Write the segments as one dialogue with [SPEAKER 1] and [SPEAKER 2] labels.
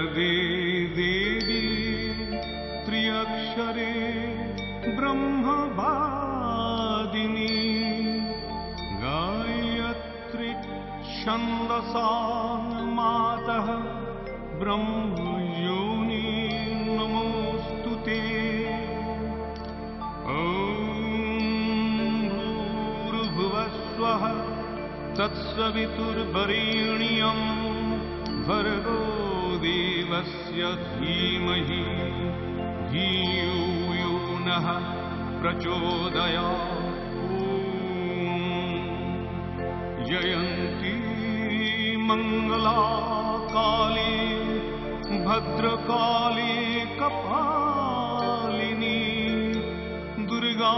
[SPEAKER 1] गर्गे देवी त्र्यक्षरे ब्रह्मवादिनी गायत्री छन्दसा मातः ब्रह्मयोनि नमोऽस्तुते। ॐ भूर्भुवस्वः तत्सवितुर्वरेण्यं भर्गो देवस्य धीमहि धियो यो नः प्रचोदयात्। जयन्ती मंगला काली भद्रकाली कपालिनी दुर्गा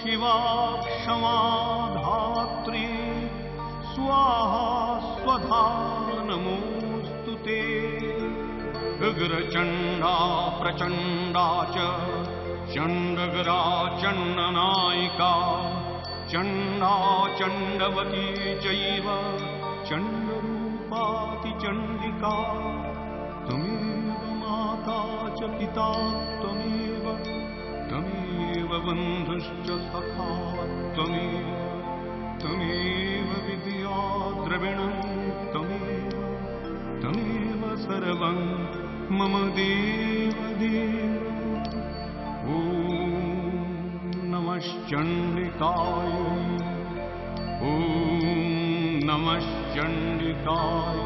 [SPEAKER 1] शिवा क्षमा धात्री स्वाहा स्वधा नमोऽस्तुते। उग्रचण्डा प्रचण्डा च चण्डगरा चण्डनायिका चण्डा चण्डवती चैव चण्डरूपाति चण्डिका। त्वमेव माता च पिता त्वमेव त्वमेव बन्धुश्च सखा त्वमेव विद्या द्रविणं त्वमेव सर्वं मम देवदेव। ॐ नमश्चण्डिकाय ॐ नमश्चण्डिकाय।